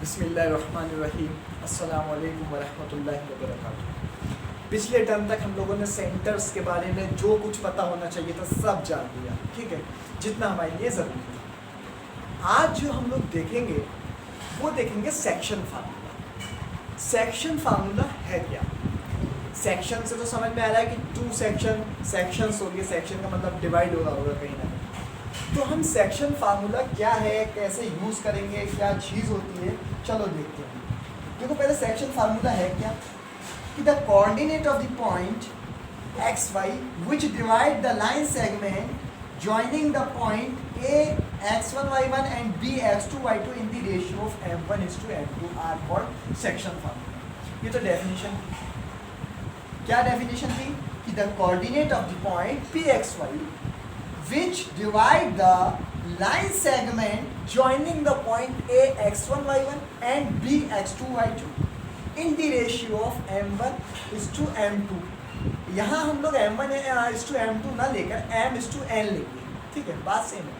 बिस्मिल्लाहिर्रहमानिर्रहीम अस्सलाम वालेकुम वरहमतुल्लाहि वबरकातुहू। पिछले टर्म तक हम लोगों ने सेंटर्स के बारे में जो कुछ पता होना चाहिए था सब जान लिया, ठीक है, जितना हमारे लिए ज़रूरी था। आज जो हम लोग देखेंगे वो देखेंगे सेक्शन फार्मूला। सेक्शन फार्मूला है क्या? सेक्शन से तो समझ में आ रहा है कि टू सेक्शंस हो गए, सेक्शन का मतलब डिवाइड हो रहा होगा कहीं ना कहीं। तो हम सेक्शन फार्मूला क्या है, कैसे यूज़ करेंगे, क्या चीज़ होती है, चलो देखते हैं। देखो पहले सेक्शन फार्मूला है क्या कि the coordinate of the point X Y which divide the line segment joining the point A x1 y1 and b x2 y2 in the ratio of m1:m2 are called section formula. ये तो definition थी। क्या definition थी कि the coordinate of the point p x y which divide the line segment joining the point A x1 y1 and B x2 y2 in the ratio of m1:m2। यहाँ हम लोग m1:m2 ना लेकर m:n लेंगे, ठीक है, बात सेम है।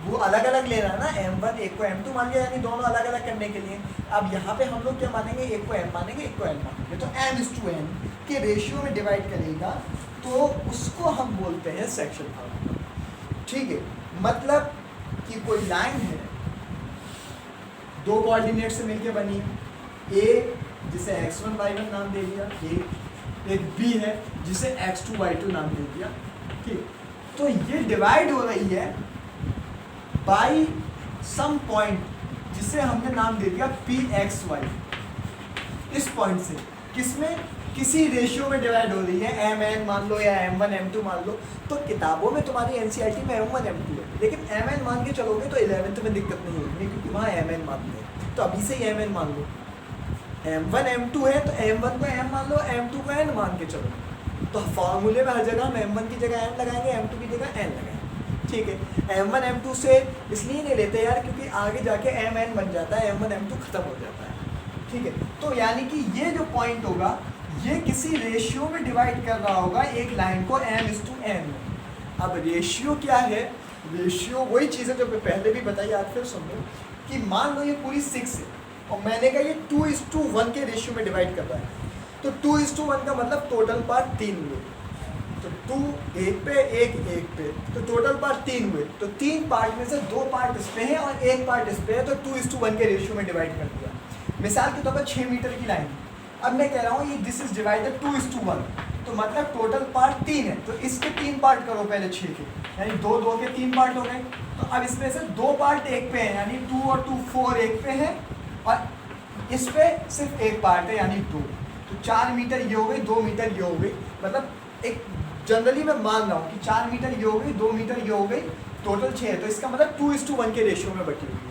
वो अलग अलग लेना ना, m1 एक को m2 मान लिया, यानी दोनों अलग अलग करने के लिए। अब यहाँ पे हम लोग क्या मानेंगे, एक को m मानेंगे, एक को n मानेंगे। तो m:n के रेशियो में डिवाइड करेगा तो उसको हम बोलते हैं सेक्शन फार्मूला, ठीक है। मतलब कि कोई लाइन है, दो कोऑर्डिनेट से मिलके बनी, ए जिसे x1 y1 नाम दे दिया, एक बी है जिसे x2 y2 नाम दे दिया, ठीक। तो ये डिवाइड हो रही है बाय सम पॉइंट जिसे हमने नाम दे दिया pxy। इस पॉइंट से किसमें, किसी रेशियो में डिवाइड हो रही है, mn मान लो या m1 m2 मान लो। तो किताबों में तुम्हारी एनसीईआरटी में m1 m2 है, लेकिन mn मान के चलोगे तो 11th में दिक्कत नहीं होगी, क्योंकि वहाँ mn मानते हैं। तो अभी से ही mn मान लो, m1 m2 है तो m1 को m मान लो, m2 को n मान के चलो। तो फॉर्मूले में हर जगह हम m1 की जगह n लगाएंगे, m2 की जगह n लगाएंगे, ठीक है। m1 m2 से इसलिए नहीं लेते यार, क्योंकि आगे जाके mn बन जाता है, m1 m2 खत्म हो जाता है, ठीक है। तो यानी कि ये जो पॉइंट होगा ये किसी रेशियो में डिवाइड कर रहा होगा एक लाइन को m:n में। अब रेशियो क्या है? रेशियो वही चीज़ है जो पहले भी बताई, आज फिर सुन लो कि मान लो ये पूरी 6 है और मैंने कहा ये 2:1 के रेशियो में डिवाइड कर रहा है। तो 2:1 का मतलब टोटल पार्ट 3 हुए, तो 2 एक पे, एक पे, तो टोटल पार्ट 3 हुए। तो 3 पार्ट में से 2 पार्ट इस पे है और 1 पार्ट इस पे है, तो 2:1 के रेशियो में डिवाइड कर दिया। मिसाल के तौर पर 6 मीटर की लाइन, अब मैं कह रहा हूँ ये दिस इज डिवाइडेड 2:1, तो मतलब टोटल पार्ट 3 है, तो इसके 3 पार्ट करो पहले 6 के, यानी 2 के 3 पार्ट हो गए। तो अब इसमें से 2 पार्ट एक पे है, यानी 2 और 2 4 एक पे है, और इस पे सिर्फ 1 पार्ट है, यानी 2। तो 4 मीटर ये हो गई, 2 मीटर ये हो गई। मतलब एक जनरली मैं मान रहा हूँ कि 4 मीटर ये हो गई, 2 मीटर ये हो गई, टोटल 6 है। तो इसका मतलब 2:1 के रेशियो में बटी हुई है।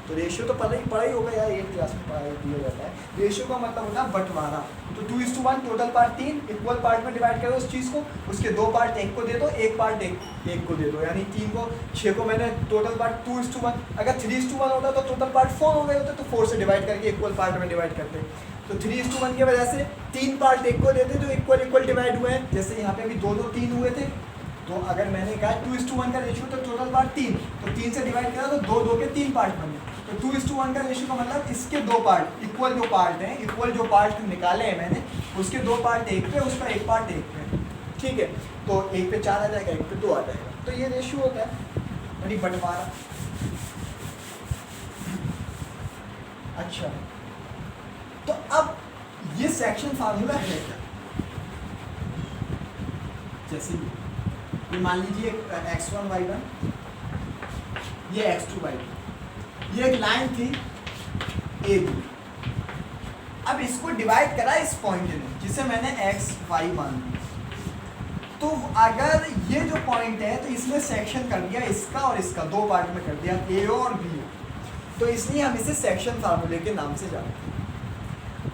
तो रेशियो तो पढ़ा ही होगा यार, 8th क्लास में पढ़ाई दिया जाता है। रेशियो का मतलब होता है बंटवारा। तो 2:1 टोटल पार्ट 3, इक्वल पार्ट में डिवाइड करो उस चीज़ को, उसके 2 पार्ट एक को दे दो, 1 पार्ट एक को दे दो, यानी 3 को 6 को मैंने टोटल पार्ट 2:1। अगर 3:1 होता तो टोटल पार्ट 4 हो गए होते, तो 4 से डिवाइड करके इक्वल पार्ट में डिवाइड करते। तो 3:1 की वजह से 3 पार्ट एक को देते जो इक्वल डिवाइड हुए हैं। जैसे यहाँ पे भी 2 3 हुए थे, तो अगर मैंने कहा 2:1 का रेशियो तो टोटल पार्ट 3, तो 3 से डिवाइड करा तो 2 के 3 पार्ट बने। तो 2:1 का रेशियो का मतलब इसके 2 पार्ट, इक्वल जो पार्ट हैं, इक्वल जो पार्ट निकाले हैं मैंने, उसके 2 पार्ट एक पे, उसका 1 पार्ट एक पे, ठीक है। तो 1 पे 4 आ जाएगा, 1 पे 2 आ जाएगा। तो ये रेशियो होता है, यानी बंटवारा। अच्छा, तो अब ये सेक्शन फार्मूला है क्या? जैसे ये मान लीजिए x1 y1, ये x2 y2, ये एक लाइन थी ए बी। अब इसको डिवाइड करा इस पॉइंट ने, जिसे मैंने एक्स वाई मान लिया। तो अगर ये जो पॉइंट है तो इसमें सेक्शन कर दिया इसका और इसका, 2 पार्ट में कर दिया, ए और बी। तो इसलिए हम इसे सेक्शन फार्मूले के नाम से जानते हैं।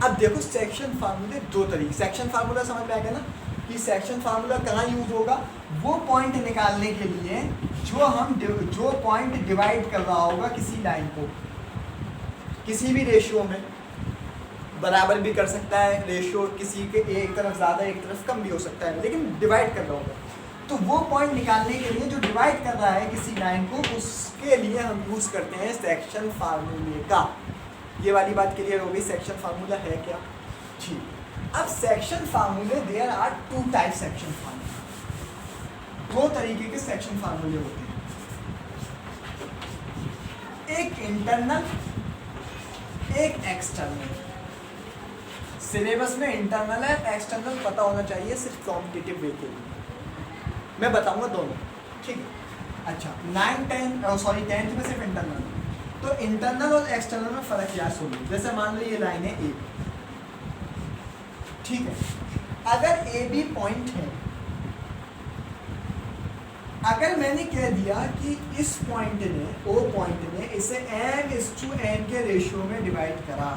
अब देखो सेक्शन फार्मूले 2 तरीके, सेक्शन फार्मूला समझ में आ गया ना कि सेक्शन फार्मूला कहाँ यूज होगा? वो पॉइंट निकालने के लिए जो पॉइंट डिवाइड कर रहा होगा किसी लाइन को, किसी भी रेशियो में, बराबर भी कर सकता है रेशियो, किसी के एक तरफ ज़्यादा एक तरफ कम भी हो सकता है, लेकिन डिवाइड कर रहा होगा। तो वो पॉइंट निकालने के लिए जो डिवाइड कर रहा है किसी लाइन को, उसके लिए हम यूज़ करते हैं सेक्शन फार्मूले का। ये वाली बात क्लियर हो गई, सेक्शन फार्मूला है क्या। ठीक, अब सेक्शन फार्मूले, there are two type section formula, दो तरीके के सेक्शन फार्मूले होते हैं, एक इंटरनल एक एक्सटर्नल। सिलेबस में इंटरनल है एक्सटर्नल पता होना चाहिए सिर्फ कॉम्पिटिटिव वे के लिए, मैं बताऊंगा दोनों, ठीक है। अच्छा 10th में सिर्फ इंटरनल, तो इंटरनल और एक्सटर्नल में फ़र्क क्या सुनिए। जैसे मान लो ये लाइन है ए, ठीक है, अगर ए बी पॉइंट है, अगर मैंने कह दिया कि इस पॉइंट ने, ओ पॉइंट ने इसे n/n के रेशियो में डिवाइड करा,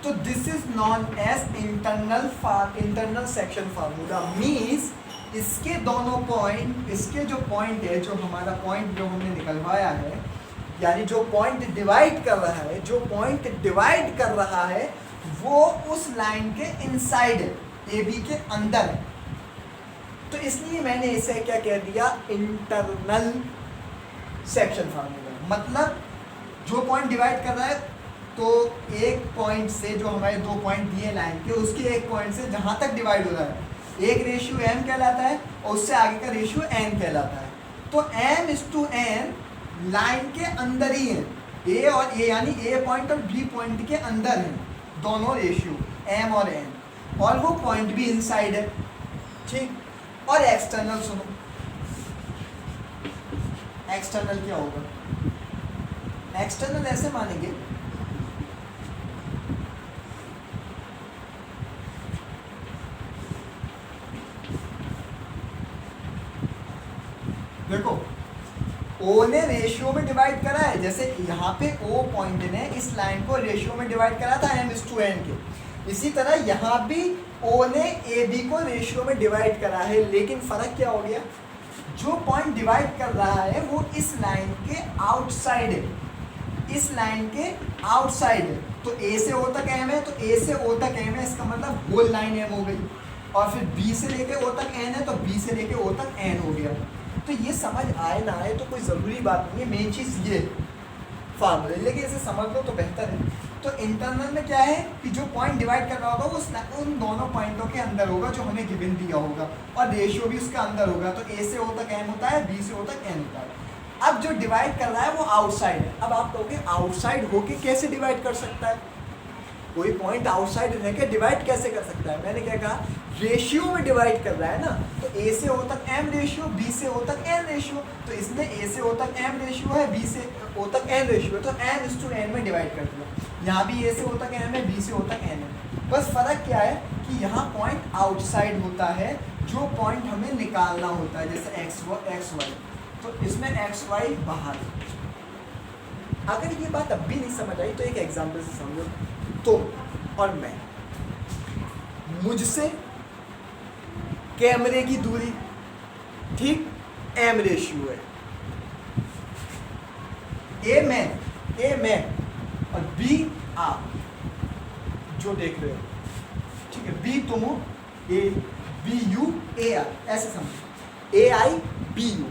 तो this is known as internal section formula. Means इसके दोनों पॉइंट, इसके जो पॉइंट है, जो हमारा पॉइंट जो हमने निकलवाया है, यानी जो पॉइंट डिवाइड कर रहा है, जो पॉइंट डिवाइड कर रहा है वो उस लाइन के इनसाइड है, ए बी के अंदर है, तो इसलिए मैंने इसे क्या कह दिया, इंटरनल सेक्शन फार्मूला। मतलब जो पॉइंट डिवाइड कर रहा है, तो एक पॉइंट से, जो हमारे दो पॉइंट दिए लाइन के, उसके एक पॉइंट से जहाँ तक डिवाइड हो रहा है, एक रेशियो m कहलाता है और उससे आगे का रेशियो n कहलाता है। तो m/n लाइन के अंदर ही है, a और a यानी a पॉइंट और b पॉइंट के अंदर है दोनों रेशियो m और n, और वो पॉइंट भी इनसाइड है, ठीक। और एक्सटर्नल सुनो, एक्सटर्नल क्या होगा, एक्सटर्नल ऐसे मानेंगे, देखो O ने रेशियो में डिवाइड करा है, जैसे यहाँ पे O पॉइंट ने इस लाइन को रेशियो में डिवाइड करा था m/n के, इसी तरह यहाँ भी O ने AB को रेशियो में डिवाइड करा है, लेकिन फ़र्क क्या हो गया, जो पॉइंट डिवाइड कर रहा है वो इस लाइन के आउटसाइड है, इस लाइन के आउटसाइड है। तो A से O तक m है, तो A से O तक m है, इसका मतलब होल लाइन m हो गई, और फिर B से लेके O तक n है, तो B से लेके O तक n हो गया। तो ये समझ आए ना आए तो कोई ज़रूरी बात नहीं है, मेन चीज़ ये फार्मूले, लेकिन इसे समझ लो तो बेहतर है। तो इंटरनल में क्या है कि जो पॉइंट डिवाइड कर रहा होगा वो उन दोनों पॉइंटों के अंदर होगा जो हमें गिवन दिया होगा, और रेशियो भी उसका अंदर होगा। तो A से O तक m होता है, B से O तक n होता है। अब जो डिवाइड कर रहा है वो आउटसाइड है। अब आप कहोगे आउटसाइड होके कैसे डिवाइड कर सकता है, कोई पॉइंट आउटसाइड रह के डिवाइड कैसे कर सकता है। मैंने क्या कहा, रेशियो में डिवाइड कर रहा है ना, तो A से O तक m रेशियो, B से O तक n रेशियो, तो इसमें A से O तक m रेशियो है, B से O तक n रेशियो है, तो n/n में डिवाइड कर दिया। यहाँ भी A से O तक m है, B से O तक n है। बस फ़र्क क्या है कि यहाँ पॉइंट आउटसाइड होता है, जो पॉइंट हमें निकालना होता है, जैसे x y, तो इसमें x y बाहर। अगर ये बात अब भी नहीं समझ आई तो एक एग्जाम्पल से समझो। तुम और मैं, मुझसे कैमरे की दूरी, ठीक, m रेशियो है, A मैं और B आप जो देख रहे हो, ठीक है, B तुम हो, A B U A I, ऐसे समझो, A I B U,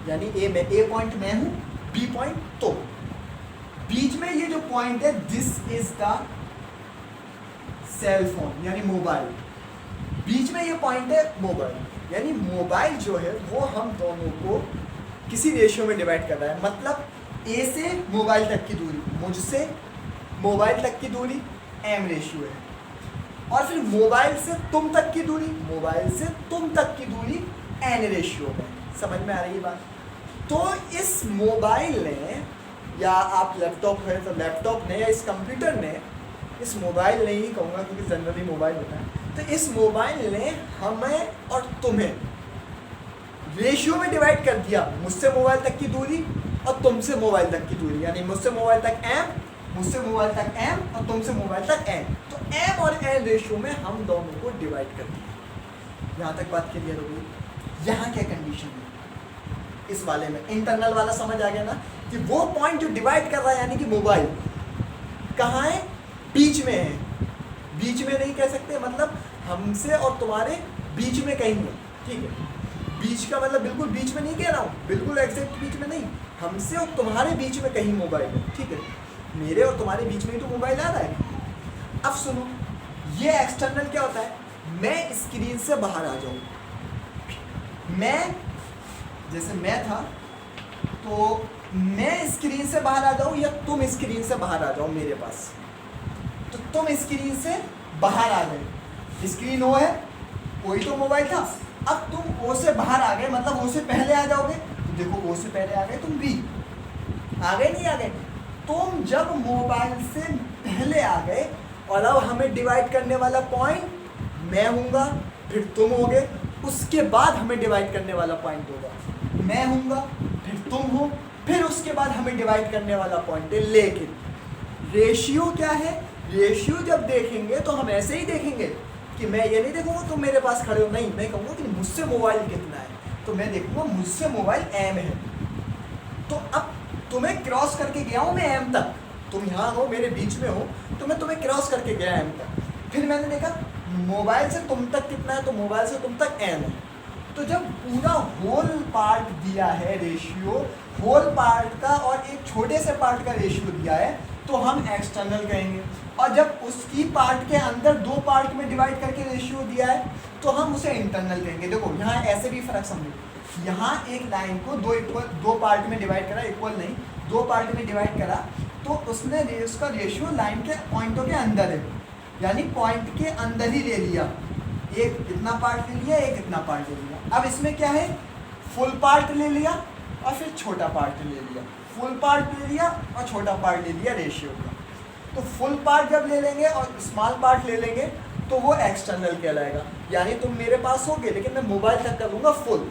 यानी A मैं, A पॉइंट मैं हूँ, B पॉइंट तुम, बीच में ये जो पॉइंट है this is the cell phone यानी मोबाइल, बीच में ये पॉइंट है मोबाइल, यानी मोबाइल जो है वो हम दोनों को किसी रेशियो में डिवाइड कर रहा है। मतलब A से मोबाइल तक की दूरी, मुझसे मोबाइल तक की दूरी m रेशियो है, और फिर मोबाइल से तुम तक की दूरी, मोबाइल से तुम तक की दूरी n रेशियो है। समझ में आ रही है बात। तो इस मोबाइल ने, या आप लैपटॉप है तो लैपटॉप ने, या इस कंप्यूटर ने, इस मोबाइल ने ही कहूँगा क्योंकि जनरली मोबाइल होता है, तो इस मोबाइल ने हमें और तुम्हें रेशियो में डिवाइड कर दिया, मुझसे मोबाइल तक की दूरी और तुमसे मोबाइल तक की दूरी, यानी मुझसे मोबाइल तक m, मुझसे मोबाइल तक m और तुमसे मोबाइल तक n। तो m और n रेशियो में हम दोनों को डिवाइड कर दिया। यहाँ तक बात क्लियर हो गई। यहाँ क्या कंडीशन है इस वाले में, इंटरनल वाला समझ आ गया ना, कि वो पॉइंट जो डिवाइड कर रहा है यानी कि मोबाइल कहाँ है, बीच में है, बीच में नहीं कह सकते, मतलब हमसे और तुम्हारे बीच में कहीं है, ठीक है, बीच का मतलब बिल्कुल बीच में नहीं कह रहा हूँ, बिल्कुल एग्जैक्ट बीच में नहीं, हमसे और तुम्हारे बीच में कहीं मोबाइल है, ठीक है, मेरे और तुम्हारे बीच में ही तो मोबाइल आ रहा है। अब सुनो, ये एक्सटर्नल क्या होता है, मैं स्क्रीन से बाहर आ जाऊँ, मैं जैसे मैं था तो मैं स्क्रीन से बाहर आ जाऊँ या तुम स्क्रीन से बाहर आ जाओ मेरे पास, तो तुम स्क्रीन से बाहर आ गए, स्क्रीन ओ है, कोई तो मोबाइल था, अब तुम ओ से बाहर आ गए, मतलब ओ से पहले आ जाओगे, तो देखो ओ से पहले आ गए, तुम बी आ गए, नहीं आ गए, तुम जब मोबाइल से पहले आ गए और अब हमें डिवाइड करने वाला पॉइंट मैं हूँगा, फिर तुम होगे, उसके बाद हमें डिवाइड करने वाला पॉइंट होगा मैं हूँगा, फिर तुम हो, फिर उसके बाद हमें डिवाइड करने वाला पॉइंट है। लेकिन रेशियो क्या है, रेशियो जब देखेंगे तो हम ऐसे ही देखेंगे कि मैं ये नहीं देखूंगा तुम मेरे पास खड़े हो, नहीं, मैं कहूँगा कि मुझसे मोबाइल कितना है, तो मैं देखूंगा मुझसे मोबाइल एम है, तो अब तुम्हें क्रॉस करके गया हूँ मैं एम तक, तुम यहाँ हो मेरे बीच में हो, तो मैं तुम्हें क्रॉस करके गया एम तक, फिर मैंने देखा मोबाइल से तुम तक कितना है, तो मोबाइल से तुम तक एम है, तो जब पूरा होल पार्ट दिया है रेशियो, होल पार्ट का और एक छोटे से पार्ट का रेशियो दिया है, तो हम एक्सटर्नल कहेंगे, और जब उसकी पार्ट के अंदर दो पार्ट में डिवाइड करके रेशियो दिया है तो हम उसे इंटरनल कहेंगे। देखो यहाँ ऐसे भी फर्क समझो, यहाँ एक लाइन को दो पार्ट में डिवाइड करा, इक्वल नहीं, दो पार्ट में डिवाइड करा, तो उसने उसका रेशियो लाइन के पॉइंटों के अंदर है, यानी पॉइंट के अंदर ही ले लिया, एक इतना पार्ट ले लिया, एक इतना पार्ट ले लिया। अब इसमें क्या है, फुल पार्ट ले लिया और फिर छोटा पार्ट ले लिया, फुल पार्ट ले लिया और छोटा पार्ट ले लिया रेशियो का। तो फुल पार्ट जब ले लेंगे और स्मॉल पार्ट ले लेंगे तो वो एक्सटर्नल कहलाएगा, यानी तुम मेरे पास होगे लेकिन मैं मोबाइल तक कर लूँगा फुल,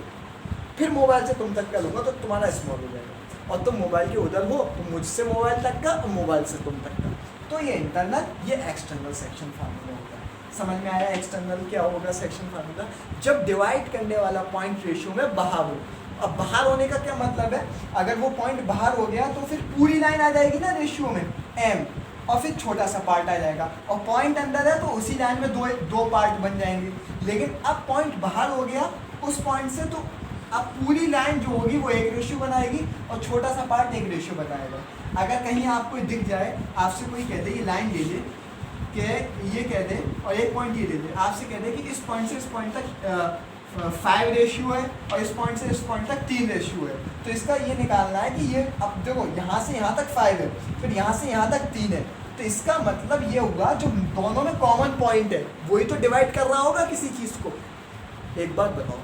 फिर मोबाइल से तुम तक कर लूँगा तो तुम्हारा स्मॉल हो जाएगा, और तुम मोबाइल के उधर हो तो मुझसे मोबाइल तक का और मोबाइल से तुम तक का, तो ये इंटरनल, ये एक्सटर्नल सेक्शन फार्मूला होता है। समझ में आया एक्सटर्नल क्या होगा सेक्शन फार्मूला, जब डिवाइड करने वाला पॉइंट रेशियो में बाहर हो। अब बाहर होने का क्या मतलब है, अगर वो पॉइंट बाहर हो गया तो फिर पूरी लाइन आ जाएगी ना रेशियो में एम, और फिर छोटा सा पार्ट आ जाएगा, और पॉइंट अंदर है तो उसी लाइन में दो पार्ट बन जाएंगे। लेकिन अब पॉइंट बाहर हो गया उस पॉइंट से, तो अब पूरी लाइन जो होगी वो एक रेशियो बनाएगी और छोटा सा पार्ट एक रेशियो बनाएगा। अगर कहीं आपको दिख जाए, आपसे कोई कह दे ये लाइन ले ले, कि ये कह दे और एक पॉइंट ये ले ले, आपसे कह दे कि इस पॉइंट से इस पॉइंट तक 5 रेशियो है और इस पॉइंट से इस पॉइंट तक 3 रेशियो है, तो इसका ये निकालना है कि ये, अब देखो यहाँ से यहाँ तक 5 है, फिर यहाँ से यहाँ तक 3 है, तो इसका मतलब ये होगा जो दोनों में कॉमन पॉइंट है वही तो डिवाइड कर रहा होगा किसी चीज़ को। एक बात बताओ,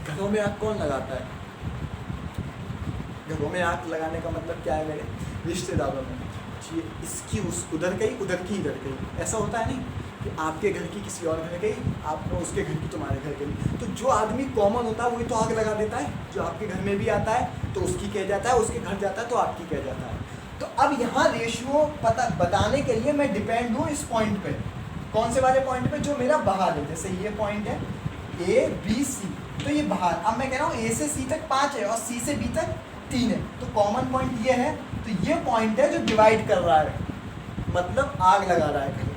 घरों में आग कौन लगाता है, घरों में आग लगाने का मतलब क्या है मेरे रिश्तेदारों में, इसकी उस उधर गई, उधर की इधर गई, ऐसा होता है नहीं कि आपके घर की किसी और घर गई, आप उसके घर की तुम्हारे घर गई, तो जो आदमी कॉमन होता है वही तो आग लगा देता है, जो आपके घर में भी आता है तो उसकी कह जाता है, उसके घर जाता है तो आपकी कह जाता है। तो अब यहाँ रेशियो बताने के लिए मैं डिपेंड हूँ इस पॉइंट पे, कौन से वाले पॉइंट पे, जो मेरा बाहर है, जैसे ये पॉइंट है ए बी सी, तो ये बाहर, अब मैं कह रहा हूँ ए से सी तक 5 है और सी से बी तक 3 है, तो कॉमन पॉइंट ये है, तो ये पॉइंट है जो डिवाइड कर रहा है, मतलब आग लगा रहा है कहीं।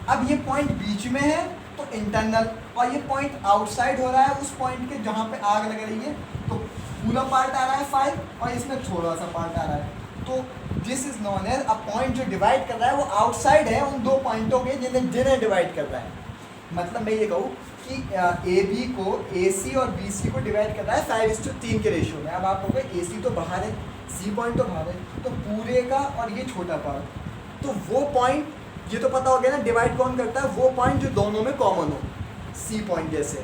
अब ये पॉइंट बीच में है तो इंटरनल, और ये पॉइंट आउटसाइड हो रहा है उस पॉइंट के जहाँ पे आग लग रही है, तो पूरा पार्ट आ रहा है 5 और इसमें थोड़ा सा पार्ट आ रहा है, तो this is known as a point जो डिवाइड कर रहा है वो आउटसाइड है उन दो पॉइंटों के जिन्हें डिवाइड कर रहा है। मतलब मैं ये कहूँ कि ए बी को ए सी और बी सी को डिवाइड कर रहा है 5:3 के रेशियो में। अब आप कहोगे ए सी तो बाहर है, सी पॉइंट तो बाहर है, तो पूरे का और ये छोटा पार्ट, तो वो पॉइंट ये तो पता हो गया ना डिवाइड कौन करता है, वो पॉइंट जो दोनों में कॉमन हो, सी पॉइंट जैसे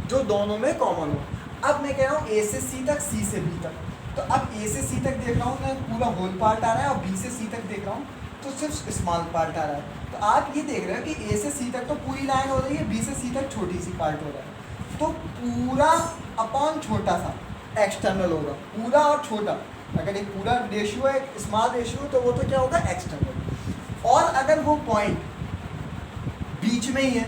जो दोनों में कॉमन हो। अब मैं कह रहा हूँ ए से सी तक, सी से बी तक, तो अब ए से सी तक देख रहा हूँ मैं पूरा होल पार्ट आ रहा है, और बी से सी तक देख रहा हूँ तो सिर्फ स्मॉल पार्ट आ रहा है। तो आप ये देख रहे हो कि ए से सी तक तो पूरी लाइन हो रही है, बी से सी तक छोटी सी पार्ट हो रहा है, तो पूरा अपॉन छोटा सा एक्सटर्नल होगा, पूरा और छोटा। अगर एक पूरा रेशियो है, एक स्मॉल रेशियो, तो वो तो क्या होगा एक्सटर्नल। और अगर वो पॉइंट बीच में ही है,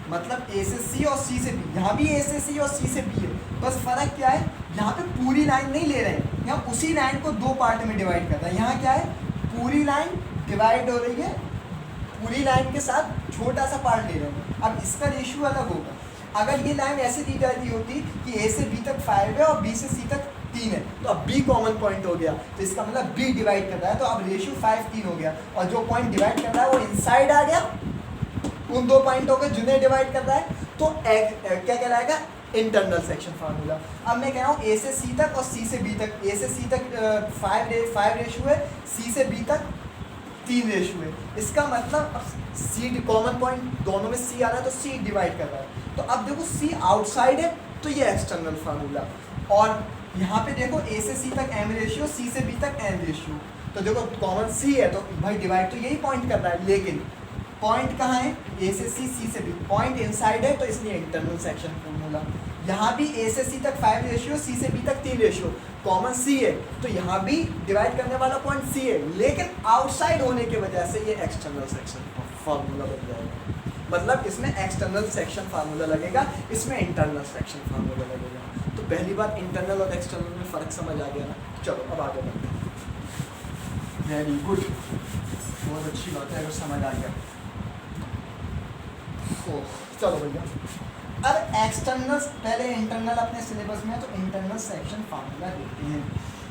मतलब ए से सी और सी से बी, यहाँ भी ए से सी और सी से बी है, बस फ़र्क क्या है, यहाँ पे पूरी लाइन नहीं ले रहे हैं, यहाँ उसी लाइन को दो पार्ट में डिवाइड करता है। यहाँ क्या है, पूरी लाइन डिवाइड हो रही है, पूरी लाइन के साथ छोटा सा पार्ट ले रहे हैं। अब इसका रेशियो अलग होगा। अगर ये लाइन ऐसे दी जाती होती कि ए से बी तक 5 है और बी से सी तक 3 है, तो अब बी कॉमन पॉइंट हो गया, तो इसका मतलब बी डिवाइड कर रहा है, तो अब रेशियो 5:3 हो गया, और जो पॉइंट डिवाइड कर रहा है वो इनसाइड आ गया उन दो पॉइंटों के जिन्हें डिवाइड कर रहा है, तो क्या कहलाएगा, इंटरनल सेक्शन फार्मूला। अब मैं कह रहा हूँ ए से सी तक और सी से बी तक, ए से सी तक 5 रेशियो है, सी से बी तक 3 रेशियो है, इसका मतलब सी कॉमन पॉइंट दोनों में सी आ रहा है, तो सी डिवाइड कर रहा है, तो अब देखो सी आउटसाइड है, तो ये एक्सटर्नल फार्मूला, और यहाँ पे देखो ए से सी तक m रेशियो, सी से बी तक n रेशियो, तो देखो कॉमन सी है, तो भाई डिवाइड तो यही पॉइंट कर रहा है, लेकिन पॉइंट कहाँ है, ए से सी, सी से बी, पॉइंट इनसाइड है, तो इसलिए इंटरनल सेक्शन फार्मूला। यहाँ भी ए से सी तक 5 रेशियो, सी से बी तक 3 रेशियो, कॉमन सी है, तो यहाँ भी डिवाइड करने वाला पॉइंट सी है, लेकिन आउटसाइड होने की वजह से ये एक्सटर्नल सेक्शन फार्मूला बन जाएगा, मतलब इसमें एक्सटर्नल सेक्शन फार्मूला लगेगा, इसमें इंटरनल सेक्शन फार्मूला लगेगा। तो पहली बार इंटरनल और एक्सटर्नल में फ़र्क समझ आ गया ना। चलो अब आगे बढ़ते हैं। वेरी गुड, बहुत अच्छी बात है अगर समझ आ गया। चलो भैया, अब एक्सटर्नल, पहले इंटरनल अपने सिलेबस में है, तो इंटरनल सेक्शन फार्मूला देखते हैं।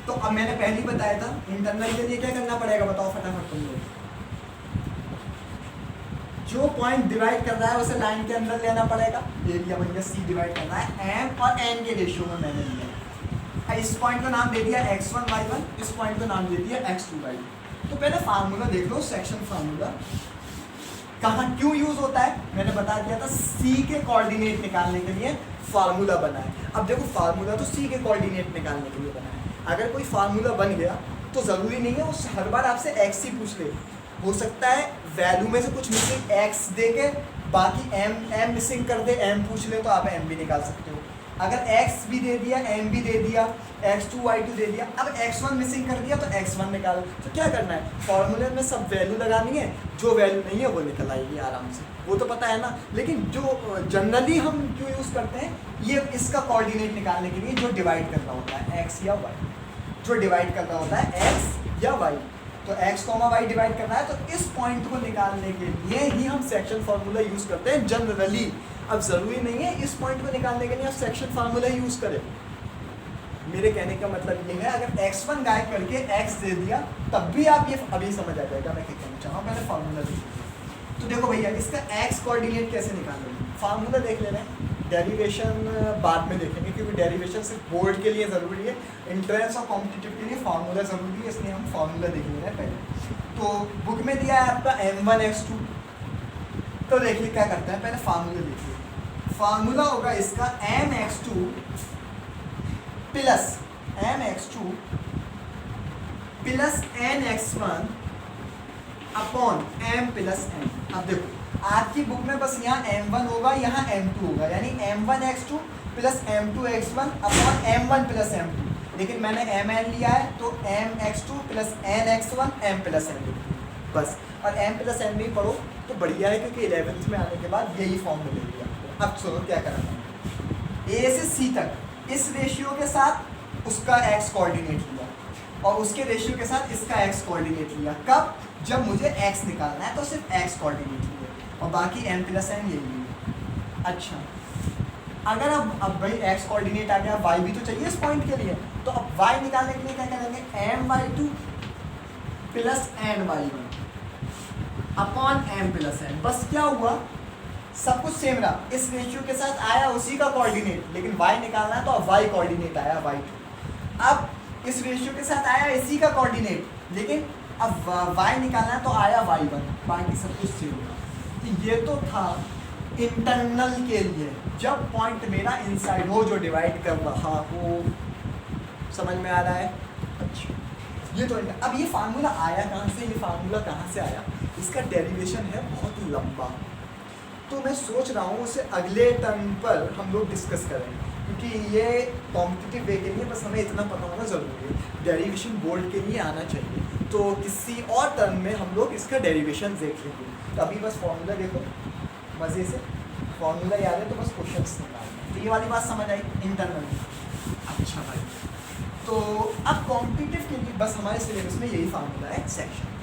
तो अब मैंने पहले ही बताया था, इंटरनल के लिए क्या करना पड़ेगा, बताओ फटाफट तुम लोग। जो पॉइंट डिवाइड कर रहा है उसे लाइन के अंदर लेना पड़ेगा, ले लिया भैया, सी डिवाइड करना है एम और एन के रेशियो में मैंने लिया। इस पॉइंट का नाम दे दिया x1 y1, इस पॉइंट का नाम दे दिया x2 y2। तो पहले फार्मूला देख लो, सेक्शन फार्मूला कहाँ क्यों यूज होता है, मैंने बता दिया था, सी के कोऑर्डिनेट निकालने के लिए फार्मूला बना है। अब देखो फार्मूला तो सी के कोऑर्डिनेट निकालने के लिए बना है, अगर कोई फार्मूला बन गया तो ज़रूरी नहीं है उस हर बार आपसे एक्स ही पूछ ले, हो सकता है वैल्यू में से कुछ मिसिंग एक्स दे के बाकी एम मिसिंग कर दे, एम पूछ ले, तो आप एम भी निकाल सकते हो। अगर एक्स भी दे दिया, एम भी दे दिया, x2 y2 दे दिया, अब x1 मिसिंग कर दिया तो x1 निकालो। तो क्या करना है, फॉर्मूले में सब वैल्यू लगानी है, जो वैल्यू नहीं है वो निकल आएगी आराम से, वो तो पता है ना। लेकिन जो जनरली हम क्यों यूज़ करते हैं, ये इसका कोऑर्डिनेट निकालने के लिए, जो डिवाइड कर रहा होता है x या y, जो डिवाइड कर रहा होता है x या y, तो x, y डिवाइड करना है, तो इस पॉइंट को निकालने के लिए ही हम सेक्शन फार्मूला यूज़ करते हैं जनरली। अब ज़रूरी नहीं है इस पॉइंट को निकालने के लिए आप सेक्शन फार्मूला यूज़ करें। मेरे कहने का मतलब ये है, अगर x1 गायब करके x दे दिया तब भी आप ये अभी समझ आ जाएगा मैं क्या कहना चाह रहा हूँ। पहले फार्मूला देखिए, तो देखो भैया इसका x कोऑर्डिनेट कैसे निकालेंगे, फार्मूला देख ले रहे हैं, डेरिवेशन बाद में देखेंगे क्योंकि डेरिवेशन सिर्फ बोर्ड के लिए ज़रूरी है, एंट्रेंस और कॉम्पिटिटिव के लिए फार्मूला ज़रूरी है, इसलिए हम फार्मूला देख ले रहे हैं पहले। तो बुक में दिया है आपका m1 x2, तो देखिए क्या करता है, पहले फार्मूला देखिए। फार्मूला होगा इसका mx2 plus mx2 plus nx1 upon m plus n। अब देखो आपकी बुक में बस यहाँ m1 होगा, यहाँ m2 होगा, यानी m1x2 plus m2x1 upon m1 plus m2, लेकिन मैंने mn लिया है तो mx2 plus nx1 m plus n बस, और m प्लस n भी पढ़ो तो बढ़िया है, क्योंकि 11th में आने के बाद यही फॉर्म मिलेगी आपको। अब सुनो क्या करना है, a से c तक इस रेशियो के साथ उसका x कोऑर्डिनेट लिया और उसके रेशियो के साथ इसका x कोऑर्डिनेट लिया। कब, जब मुझे x निकालना है तो सिर्फ x कोऑर्डिनेट लिया और बाकी m प्लस n ये लिया। अच्छा, अगर अब भाई x कोऑर्डिनेट आ गया, y भी तो चाहिए इस पॉइंट के लिए, तो अब y निकालने के लिए क्या करेंगे, my2 plus ny1 upon m plus n। बस क्या हुआ, सब कुछ सेम रहा, इस रेशियो के साथ आया उसी का कोऑर्डिनेट, लेकिन y निकालना है तो अब y कोऑर्डिनेट आया y2। अब इस रेशियो के साथ आया इसी का कोऑर्डिनेट, लेकिन अब y निकालना है तो आया y1, बाकी सब कुछ सेम रहा। तो ये तो था इंटरनल के लिए, जब पॉइंट मेरा इनसाइड हो, जो डिवाइड कर रहा हो। समझ में आ रहा है? अच्छा, ये तो अब ये फार्मूला आया कहाँ से, ये फार्मूला कहाँ से आया, इसका डेरिवेशन है बहुत लंबा, तो मैं सोच रहा हूँ उसे अगले टर्म पर हम लोग डिस्कस करें, क्योंकि ये कॉम्पिटिटिव वे के लिए बस हमें इतना पता होना ज़रूरी है, डेरिवेशन बोर्ड के लिए आना चाहिए। तो किसी और टर्म में हम लोग इसका डेरिवेशन देख लेंगे। तो अभी बस फॉर्मूला देखो मज़े से, फॉर्मूला याद है तो बस क्वेश्चंस निकालना। तो ये वाली बात समझ आई इंटरनल। अच्छा भाई, तो अब कॉम्पिटिटिव के लिए बस हमारे सिलेबस में यही फार्मूला है, सेक्शन।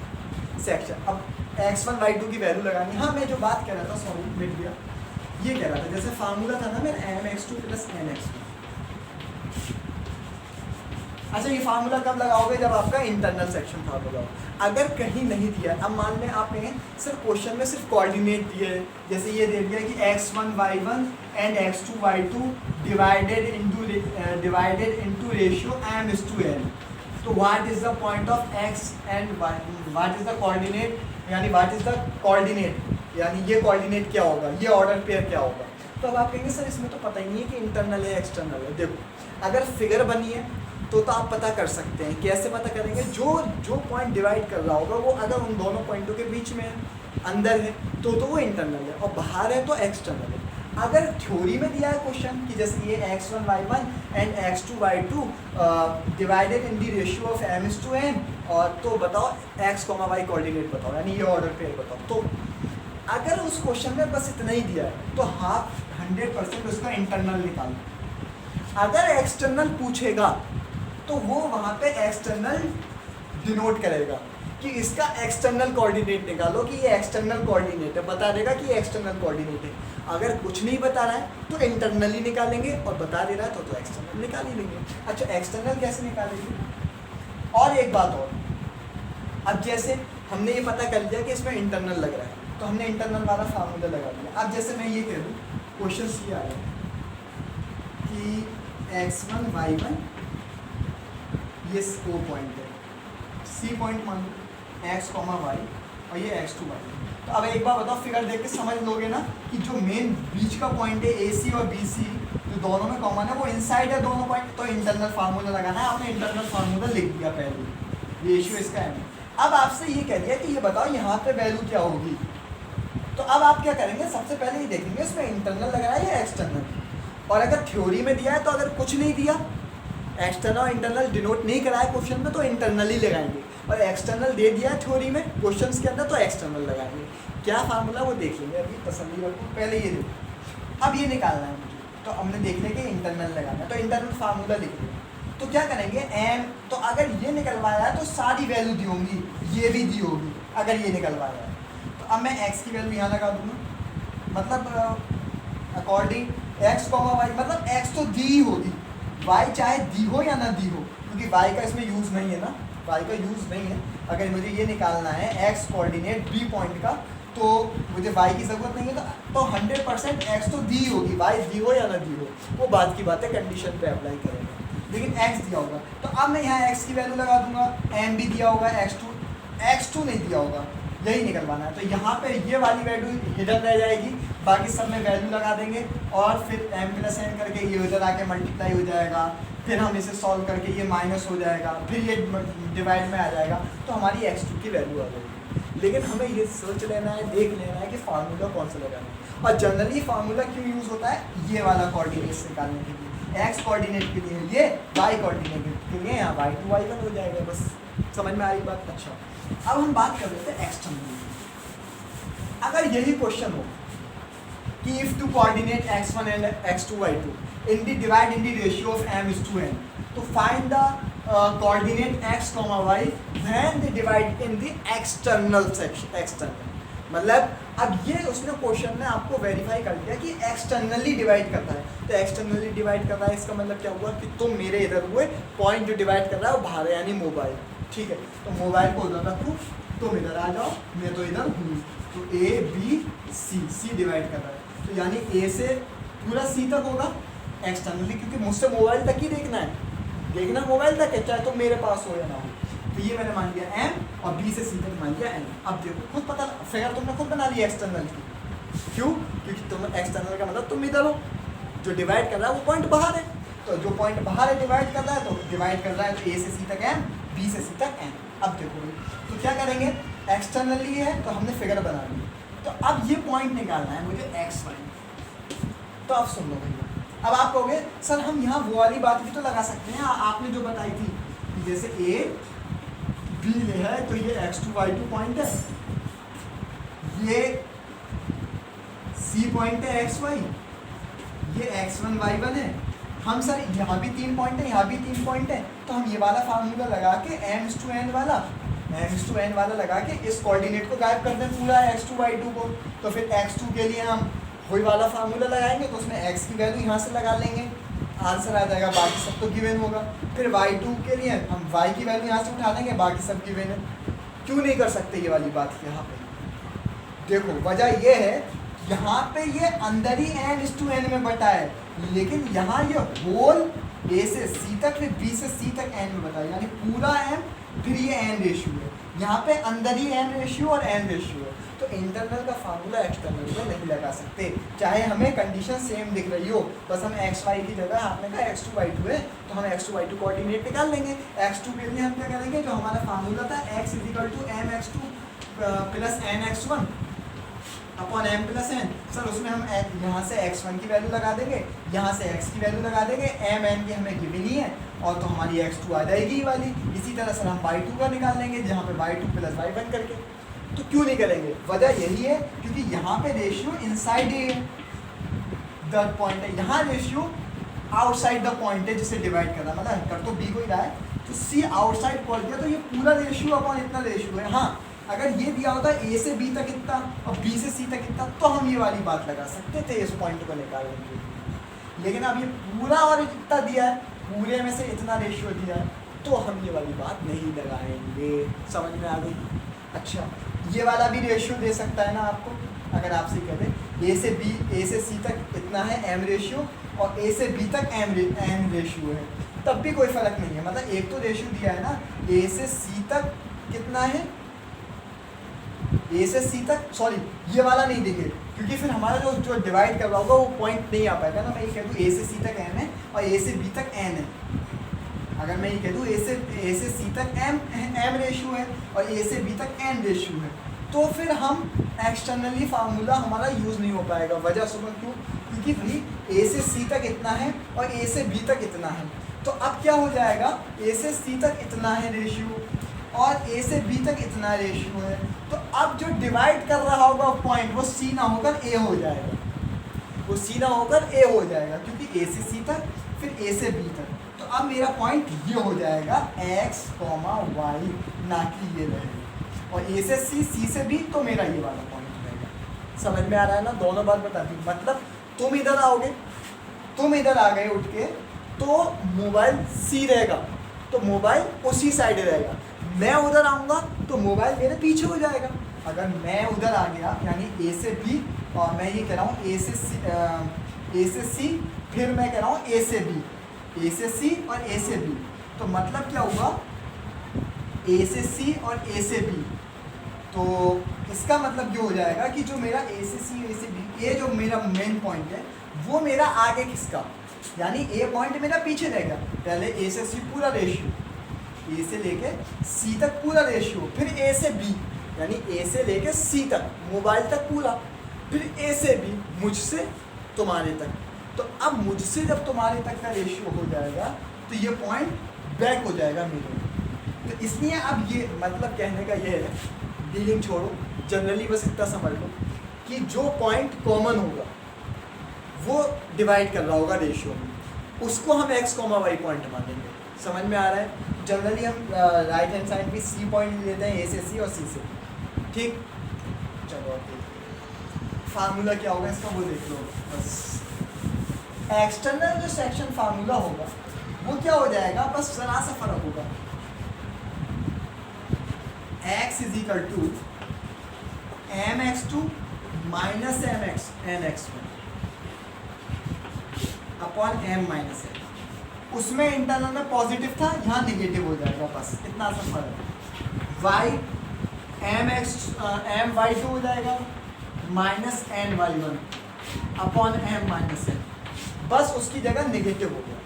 अब x1 y2 की वैल्यू लगानी। हाँ, मैं जो बात कर रहा था, सॉरी मिट गया, ये कह रहा था, जैसे फार्मूला था ना मेरा mx2 प्लस nx2। अच्छा, ये फार्मूला कब लगाओगे? जब आपका इंटरनल सेक्शन फार्मूला हो। अगर कहीं नहीं दिया, अब मान लें आपने सिर्फ क्वेश्चन में सिर्फ कोऑर्डिनेट दिए, जैसे ये दे दिया कि x1 y1 and x2 y2 divided into ratio m:n। तो what is the point of x and y, what is the coordinate, यानी व्हाट इज द कोऑर्डिनेट, यानी ये कोऑर्डिनेट क्या होगा, ये ऑर्डर पेयर क्या होगा। तो अब आप कहेंगे सर इसमें तो पता ही नहीं है कि इंटरनल है एक्सटर्नल है। देखो अगर फिगर बनी है तो आप पता कर सकते हैं। कैसे पता करेंगे? जो पॉइंट डिवाइड कर रहा होगा वो अगर उन दोनों पॉइंटों के बीच में है, अंदर है, तो वो इंटरनल है, और बाहर है तो एक्सटर्नल है। अगर थ्योरी में दिया है क्वेश्चन कि जैसे ये x1 y1 and x2 y2 divided in the ratio of m:n, और तो बताओ x, y कोऑर्डिनेट बताओ, यानी ये ऑर्डर पेयर बताओ। तो अगर उस क्वेश्चन में बस इतना ही दिया है तो हाँ 100% उसका इंटरनल निकालो। अगर एक्सटर्नल पूछेगा तो वो वहाँ पे एक्सटर्नल डिनोट करेगा कि इसका एक्सटर्नल कोऑर्डिनेट निकालो कि ये एक्सटर्नल कोऑर्डिनेट है, बता देगा कि ये एक्सटर्नल कोऑर्डिनेट है। अगर कुछ नहीं बता रहा है तो इंटरनली निकालेंगे, और बता दे रहा है तो एक्सटर्नल निकाल ही लेंगे। अच्छा, एक्सटर्नल कैसे निकालेंगे? और एक बात और, अब जैसे हमने ये पता कर लिया कि इसमें इंटरनल लग रहा है, तो हमने इंटरनल वाला फार्मूला लगा दिया। अब जैसे मैं ये कह दूँ, क्वेश्चन ये आया कि x1 y1 ये O पॉइंट है, C पॉइंट मान लो, x, y और ये x2 y। तो अब एक बार बताओ, फिगर देख के समझ लोगे ना कि जो मेन बीच का पॉइंट है AC और BC, जो दोनों में कॉमन है, वो इनसाइड है दोनों पॉइंट। तो इंटरनल फार्मूला लगाना है, आपने इंटरनल फार्मूला लिख दिया पहले, रेशियो इसका है। अब आपसे ये कह दिया कि ये बताओ यहाँ पे वैल्यू क्या होगी। तो अब आप क्या करेंगे? सबसे पहले ये देखेंगे इसमें इंटरनल लग रहा है या एक्सटर्नल। और अगर थ्योरी में दिया है तो अगर कुछ नहीं दिया, एक्सटर्नल और इंटरनल डिनोट नहीं करा है क्वेश्चन में, तो इंटरनल ही लगाएंगे। और एक्सटर्नल दे दिया है थ्योरी में क्वेश्चंस के अंदर, तो एक्सटर्नल लगाएंगे। क्या फार्मूला वो देख लेंगे, अभी तसल्ली रखो, पहले ये देखो। अब ये निकालना है मुझे, तो हमने देख लिया कि इंटरनल लगाना है, तो इंटरनल फार्मूला लिख लिया। तो क्या करेंगे? एम, तो अगर ये निकलवाया है तो सारी वैल्यू दी होंगी, ये भी दी होगी अगर ये निकलवाया है। तो अब मैं एक्स की वैल्यू यहाँ लगा दूँगा, मतलब अकॉर्डिंग x, y, मतलब x तो दी ही होगी, y चाहे दी हो या ना दी हो, क्योंकि y का इसमें यूज़ नहीं है ना, y का यूज़ नहीं है। अगर मुझे ये निकालना है x कोऑर्डिनेट b पॉइंट का, तो मुझे y की ज़रूरत नहीं है। तो 100% x तो दी होगी, y दी हो या ना दी हो वो बात की बात है, कंडीशन पे अप्लाई करेंगे, लेकिन x दिया होगा। तो अब मैं यहाँ x की वैल्यू लगा दूंगा, m भी दिया होगा, x2 नहीं दिया होगा, यही निकलवाना है। तो यहाँ पे ये वाली वैल्यू हिडन रह जाएगी, बाकी सब में वैल्यू लगा देंगे, और फिर m + n करके ये उधर आके मल्टीप्लाई हो जाएगा, फिर हम इसे सॉल्व करके ये माइनस हो जाएगा, फिर ये डिवाइड में आ जाएगा, तो हमारी x2 की वैल्यू आ जाएगी। लेकिन हमें ये सोच लेना है, देख लेना है कि फार्मूला कौन सा लगाना है। और जनरली फार्मूला क्यों यूज़ होता है? ये वाला कोऑर्डिनेट्स निकालने के लिए, x कोऑर्डिनेट के लिए ये, y कोऑर्डिनेट के लिए यहाँ y2 y1 हो जाएगा। बस समझ में आ रही बात? अच्छा, अब हम बात कर लेते हैं एक्सटर्नल। अगर यही क्वेश्चन हो कि if two coordinate x1 and x2 y2 in the divide in the ratio of m:n, तो find the coordinate x, y when they divide in the external section, external मतलब अब ये उसने क्वेश्चन में आपको वेरीफाई कर दिया कि एक्सटर्नली डिवाइड करता है। तो एक्सटर्नली डिवाइड कर रहा है, इसका मतलब क्या हुआ कि तुम मेरे इधर हुए, पॉइंट जो डिवाइड कर रहा है वो बाहर है, यानी मोबाइल। ठीक है, तो मोबाइल को उधर रखूँ, तुम इधर आ जाओ, मैं तो इधर हूँ, तो A B C डिवाइड कर रहा है, तो यानी A से पूरा C तक होगा एक्सटर्नली, क्योंकि मुझसे मोबाइल तक ही देखना है, देखना मोबाइल तक है, चाहे तुम मेरे पास हो या ना हो। तो ये मैंने मान लिया M, और B से C तक मान लिया N। अब देखो खुद पता, फिगर तुमने खुद बना लिया एक्सटर्नल की। क्यों? क्योंकि तुम एक्सटर्नल का मतलब तुम इधर हो, जो डिवाइड कर रहा है वो पॉइंट बाहर है, तो जो पॉइंट बाहर है डिवाइड कर रहा है, तो डिवाइड कर रहा है तो A से C तक M, B से C तक N। अब देखो तो क्या करेंगे, एक्सटर्नली है तो हमने फिगर बना ली, तो अब ये पॉइंट निकालना है मुझे x1। तो अब सुन लो भैया, अब आप कहोगे सर हम यहाँ वो वाली बात भी तो लगा सकते हैं, आपने जो बताई थी कि जैसे A B है तो ये x2 y2 पॉइंट है, ये C पॉइंट है xy, ये x1 y1 है। हम सर यहाँ भी 3 पॉइंट है, यहाँ भी 3 पॉइंट है, तो हम ये वाला फार्मूला लगा के m:n वाला लगा के इस कोऑर्डिनेट को गायब कर दें पूरा x2 y2 को। तो फिर x2 के लिए हम वही वाला फार्मूला लगाएंगे तो उसमें x की वैल्यू यहाँ से लगा लेंगे, आंसर आ जाएगा, बाकी सब तो गिवन होगा। फिर y2 के लिए हम y की वैल्यू यहाँ से उठा लेंगे, बाकी सब गिवन है। क्यों नहीं कर सकते ये वाली बात यहाँ पे? देखो वजह ये है, यहाँ पे ये अंदर ही n/n में बटा है, लेकिन यहाँ ये होल a से c तक फिर b से c तक n में बटा है, यानी पूरा m फिर ये n रेशियो है। यहाँ पे अंदर ही n रेशियो और n रेशियो है, तो इंटरनल का फार्मूला एक्सटर्नल में नहीं लगा सकते, चाहे हमें कंडीशन सेम दिख रही हो। बस हम x y की जगह आपने कहा x2 y2 है, तो हम x2 y2 कोऑर्डिनेट निकाल लेंगे। x2 के लिए हम क्या करेंगे, जो हमारा फार्मूला था x = mx2 + nx1 upon m + n, sir उसमें हम यहाँ से x1 की वैल्यू लगा देंगे, यहाँ से x की वैल्यू लगा देंगे, m n की हमें गिवन ही है, और तो हमारी x2 आ जाएगी वाली। इसी तरह से हम y2 का निकाल लेंगे, जहाँ पे y2 + y1 करके। तो क्यों नहीं करेंगे? वजह यही है क्योंकि यहाँ पे रेशियो इनसाइड द पॉइंट है, यहाँ रेशियो आउटसाइड द पॉइंट है जिसे डिवाइड करना, मतलब कर तो b को ही रहा है, तो c आउटसाइड पॉइंट दिया, तो ये पूरा रेशियो अपॉन इतना रेशियो है। हाँ, अगर ये दिया होता a से b तक इतना और b से c तक इतना, तो हम ये वाली बात लगा सकते थे इस पॉइंट को निकालने के लिए। लेकिन अब ये पूरा और इतना दिया है, पूरे में से इतना रेशियो दिया है, तो हम ये वाली बात नहीं लगाएंगे। समझ में आ गई? अच्छा, ये वाला भी रेशियो दे सकता है ना आपको, अगर आपसे कहते a से c तक इतना है m रेशियो और a से b तक n रेशियो है, तब भी कोई फ़र्क नहीं है। मतलब एक तो रेशियो दिया है ना, a से c तक कितना है, a से c तक, सॉरी ये वाला नहीं देंगे, क्योंकि फिर हमारा जो डिवाइड कर रहा होगा वो पॉइंट नहीं आ पाएगा ना। मैं ये कह दूँ a से c तक m है और a से b तक n है, अगर मैं ये कह दूँ a से c तक m रेशियो है और a से b तक n रेशियो है, तो फिर हम एक्सटर्नली फार्मूला हमारा यूज़ नहीं हो पाएगा। वजह सुनो क्यों? क्योंकि भाई a से c तक इतना है और a से b तक इतना है, तो अब क्या हो जाएगा, a से c तक इतना है रेशियो और a से b तक इतना रेशियो है, तो अब जो डिवाइड कर रहा होगा पॉइंट वो c ना होकर a हो जाएगा, वो c ना होकर a हो जाएगा, क्योंकि a से c तक फिर a से b तक। तो अब मेरा पॉइंट ये हो जाएगा x, y, ना कि ये रहेगा, और a से c से b, तो मेरा ये वाला पॉइंट रहेगा। समझ में आ रहा है ना? दोनों बात बता दी। मतलब तुम इधर आओगे, तुम इधर आ गए उठ के, तो मोबाइल c रहेगा, तो मोबाइल उसी साइड रहेगा। मैं उधर आऊँगा तो मोबाइल मेरे पीछे हो जाएगा। अगर मैं उधर आ गया, यानी a से b, और मैं ये कह रहा हूँ a से c, फिर मैं कह रहा हूँ a से b, a से c और a से b, तो मतलब क्या हुआ, a से c और a से b। तो इसका मतलब ये हो जाएगा कि जो मेरा a से c a से b, ये जो मेरा मेन पॉइंट है वो मेरा आगे किसका, यानी a पॉइंट मेरा पीछे रहेगा। पहले a से c पूरा रेशियो, a से लेके c तक पूरा रेशियो, फिर a से b, यानी a से लेके c तक मोबाइल तक पूरा, फिर a से b मुझसे तुम्हारे तक। तो अब मुझसे जब तुम्हारे तक का रेशियो हो जाएगा तो ये पॉइंट बैक हो जाएगा मेरे। तो इसलिए अब ये मतलब कहने का ये है, डीलिंग छोड़ो, जनरली बस इतना समझ लो कि जो पॉइंट कॉमन होगा वो डिवाइड कर रहा होगा रेशियो में, उसको हम x, y पॉइंट मानेंगे। समझ में आ रहा है? जनरली हम राइट हैंड साइड भी c पॉइंट लेते हैं, a से c और c से। ठीक, चलो फार्मूला क्या होगा इसका वो देख लो बस। एक्सटर्नल जो सेक्शन फार्मूला होगा वो क्या हो जाएगा, बस जरा सा फर्क होगा। x = mx2 minus nx1 upon m minus n। उसमें इंटरनल में पॉजिटिव था, यहाँ निगेटिव हो जाएगा, बस इतना सा फर्क। y my2 हो जाएगा minus ny1 upon m minus n, बस उसकी जगह निगेटिव हो गया,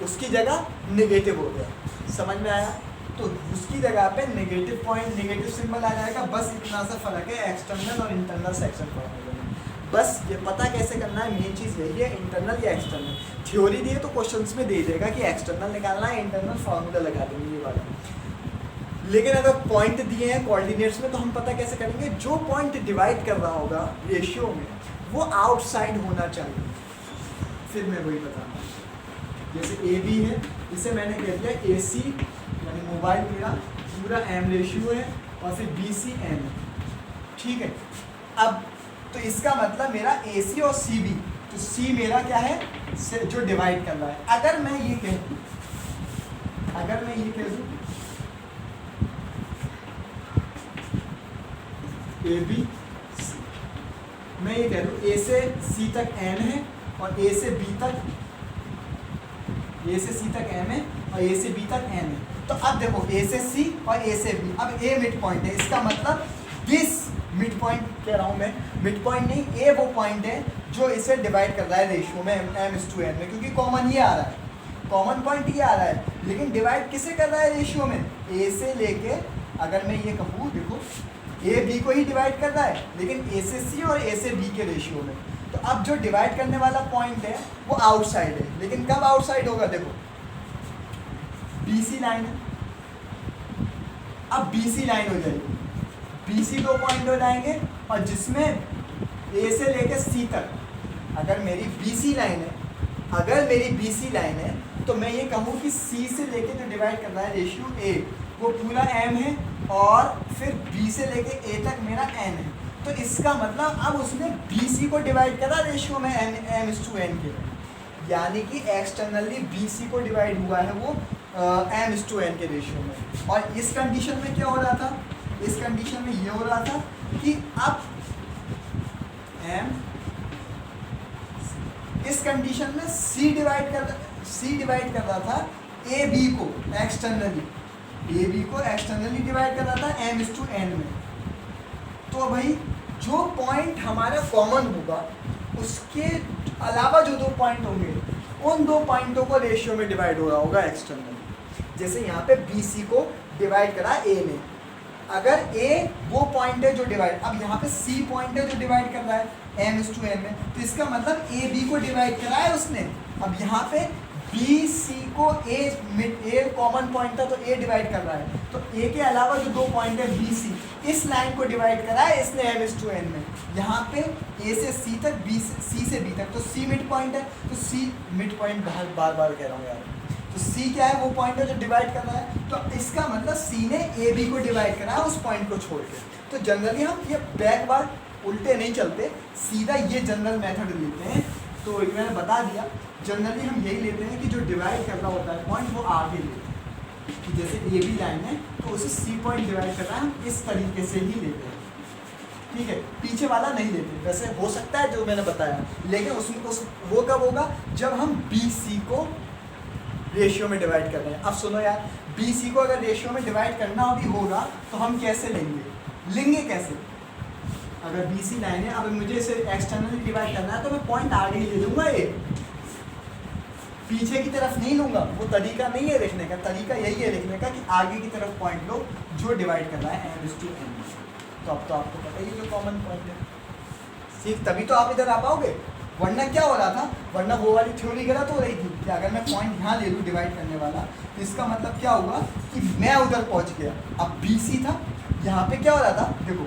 उसकी जगह निगेटिव हो गया। समझ में आया? तो उसकी जगह पे नेगेटिव पॉइंट, नेगेटिव सिंबल आ जाएगा। बस इतना सा फर्क है एक्सटर्नल और इंटरनल सेक्शन फार्मूले में। बस ये पता कैसे करना है, मेन चीज़ यही है, इंटरनल या एक्सटर्नल। थ्योरी दिए तो क्वेश्चंस में दे देगा कि एक्सटर्नल निकालना है, इंटरनल फार्मूला लगा देंगे ये वाला। लेकिन अगर पॉइंट दिए हैं कोऑर्डिनेट्स में तो हम पता कैसे करेंगे, जो पॉइंट डिवाइड कर रहा होगा रेशियो में वो आउटसाइड होना चाहिए। फिर मैं वही बताऊँगा, जैसे ए बी है, इसे मैंने कह दिया ए सी, यानी मोबाइल मेरा पूरा एम रेशियो है, और फिर बी सी एन है। ठीक है, अब तो इसका मतलब मेरा AC और CB, तो C मेरा क्या है जो डिवाइड कर रहा है। अगर मैं ये कह दूं AB C, मैं ये कह दूं A से C तक n है और A से C तक m है और A से B तक n है। तो अब देखो A से C और A से B, अब A मिड पॉइंट है, इसका मतलब दिस मिड पॉइंट कह रहा हूँ मैं, मिड पॉइंट नहीं, A वो पॉइंट है जो इसे डिवाइड कर रहा है रेशियो में m/n में, क्योंकि कॉमन ये आ रहा है, कॉमन पॉइंट ये आ रहा है, लेकिन डिवाइड किसे कर रहा है रेशियो में, A से लेके, अगर मैं ये कहूँ देखो A B को ही डिवाइड कर रहा है, लेकिन A से C और A से B के रेशियो में। तो अब जो डिवाइड करने वाला पॉइंट है वो आउटसाइड है, लेकिन कब आउटसाइड होगा, देखो BC लाइन है, अब BC लाइन हो जाएगी, BC 2 पॉइंट हो जाएंगे और जिसमें A से लेके C तक अगर मेरी BC लाइन है तो मैं ये कहूँ कि C से लेके जो डिवाइड कर रहा है रेशियो A वो पूरा m है और फिर B से लेके A तक मेरा n है। तो इसका मतलब अब उसने BC को डिवाइड करा रेशियो में m/n के, यानी कि एक्सटर्नली BC को डिवाइड हुआ है वो m/n के रेशियो में। और इस कंडीशन में क्या हो रहा था, इस कंडीशन में ये हो रहा था कि अब m, इस कंडीशन में C डिवाइड कर रहा था AB को एक्सटर्नली डिवाइड कर रहा था m/n में। तो भाई जो पॉइंट हमारा कॉमन होगा उसके अलावा जो 2 पॉइंट होंगे उन 2 पॉइंटों को रेशियो में डिवाइड हो रहा होगा एक्सटर्नली। जैसे यहाँ पे BC को डिवाइड करा A ने, अगर A वो पॉइंट है जो डिवाइड, अब यहाँ पे C पॉइंट है जो डिवाइड कर रहा है m/n में, तो इसका मतलब AB को डिवाइड करा है उसने। अब यहाँ पे BC को A कॉमन पॉइंट था तो A डिवाइड कर रहा है, तो A के अलावा जो 2 पॉइंट है BC, इस लाइन को डिवाइड करा है इसने m/n में। यहाँ पे A से C तक, C से B तक, तो C मिड पॉइंट है, तो C मिड पॉइंट बार बार कह रहा हूँ यार, तो C क्या है वो पॉइंट है जो डिवाइड कर रहा है, तो इसका मतलब C ने AB को डिवाइड करा है उस पॉइंट को छोड़ के। तो जनरली हम ये बैक बार उल्टे नहीं चलते, सीधा ये जनरल मेथड लेते हैं। तो मैंने बता दिया, जनरली हम यही लेते हैं कि जो डिवाइड कर रहा होता है पॉइंट वो आगे लेते हैं, कि जैसे AB लाइन है तो उसे C पॉइंट डिवाइड कर रहा है, हम इस तरीके से ही लेते हैं, ठीक है, पीछे वाला नहीं लेते। वैसे हो सकता है जो मैंने बताया, लेकिन वो कब होगा जब हम BC को रेशियो में डिवाइड कर रहे हैं। अब सुनो यार, BC को अगर रेशियो में डिवाइड करना भी होगा तो हम कैसे लेंगे कैसे, अगर BC लाइन है, अब मुझे इसे एक्सटर्नली डिवाइड करना है तो मैं पॉइंट आगे ही ले लूँगा, पीछे की तरफ नहीं लूँगा। वो तरीका नहीं है लिखने का, तरीका यही है लिखने का कि आगे की तरफ पॉइंट लो जो डिवाइड कर रहा है m/n। तो अब तो आपको पता ही जो कॉमन पॉइंट है, ठीक, तभी तो आप इधर आ पाओगे, वरना क्या हो रहा था, वरना वो वाली थ्योरी गलत हो रही थी कि अगर मैं पॉइंट यहाँ ले लूँ डिवाइड करने वाला, तो इसका मतलब क्या होगा कि मैं उधर पहुँच गया। अब BC था, यहाँ पे क्या हो रहा था, देखो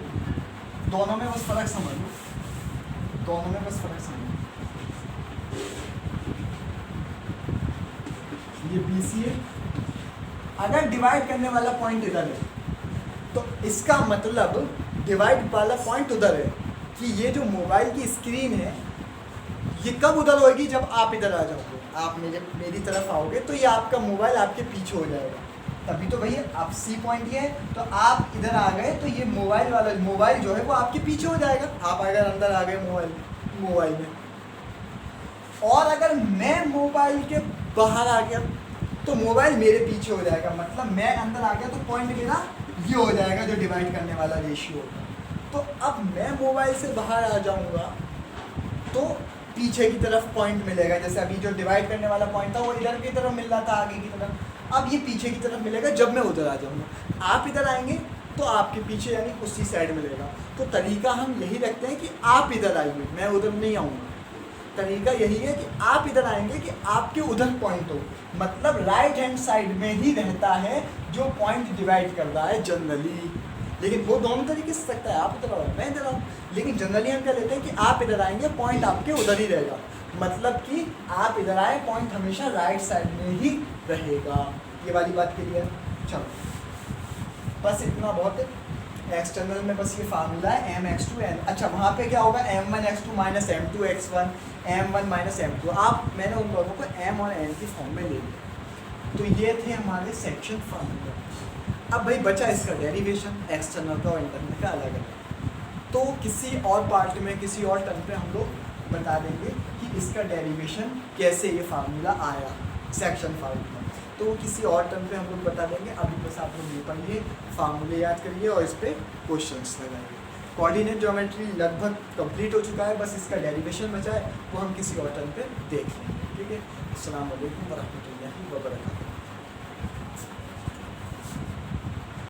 दोनों में बस फर्क समझ लो, ये BC है, अगर डिवाइड करने वाला पॉइंट इधर है तो इसका मतलब डिवाइड वाला पॉइंट उधर है, कि ये जो मोबाइल की स्क्रीन है ये कब उधर होगी, जब आप इधर आ जाओगे, आप मेरी तरफ आओगे तो ये आपका मोबाइल आपके पीछे हो जाएगा, तभी तो भैया आप C पॉइंट ये है तो आप इधर आ गए तो ये मोबाइल जो है वो आपके पीछे हो जाएगा, आप अगर अंदर आ गए मोबाइल में। और अगर मैं मोबाइल के बाहर आ गया तो मोबाइल मेरे पीछे हो जाएगा, मतलब मैं अंदर आ गया तो पॉइंट मेरा ये हो जाएगा जो डिवाइड करने वाला रेशियो होगा। तो अब मैं मोबाइल से बाहर आ जाऊंगा तो पीछे की तरफ पॉइंट मिलेगा, जैसे अभी जो डिवाइड करने वाला पॉइंट था वो इधर की तरफ मिल रहा था आगे की तरफ, अब ये पीछे की तरफ मिलेगा जब मैं उधर आ जाऊंगा। आप इधर आएंगे तो आपके पीछे यानी उसी साइड मिलेगा। तो तरीका हम यही रखते हैं कि आप इधर आइए, मैं उधर नहीं आऊँगा। तरीका यही है कि आप इधर आएंगे कि आपके उधर पॉइंट हो, मतलब राइट हैंड साइड में ही रहता है जो पॉइंट डिवाइड कर रहा है जनरली। लेकिन वो दोनों तरीके से सकता है, आप इधर आओ मैं इधर आऊँ, लेकिन जनरली हम क्या लेते हैं कि आप इधर आएंगे पॉइंट आपके उधर ही रहेगा, मतलब कि आप इधर आए पॉइंट हमेशा राइट साइड में ही रहेगा। ये वाली बात क्लियर है? चलो बस इतना बहुत है। एक्सटर्नल में बस ये फार्मूला है mx2n। अच्छा वहाँ पे क्या होगा m1x2 minus m2x1 m1 minus m2। आप मैंने उन दोनों को m और n की फॉर्म में ले लिया। तो ये थे हमारे सेक्शन फार्मूला। अब भाई बचा इसका डेरिवेशन, एक्सटर्नल का और इंटरनल का अलग अलग। तो किसी और पार्ट में किसी और टर्म पे हम लोग बता देंगे कि इसका डेरिवेशन कैसे ये फार्मूला आया सेक्शन फार्मूला। तो किसी और टर्म पे हम लोग बता देंगे। अभी बस आप लोग ये पढ़िए, फार्मूले याद करिए और इस पर क्वेश्चंस लगाइए। कोऑर्डिनेट ज्योमेट्री लगभग कंप्लीट हो चुका है, बस इसका डेरिवेशन बचा है, वो हम किसी और टर्म पे देख लेंगे। ठीक है। अस्सलाम वालेकुम वरहमतुल्लाहि वबरकातुहू।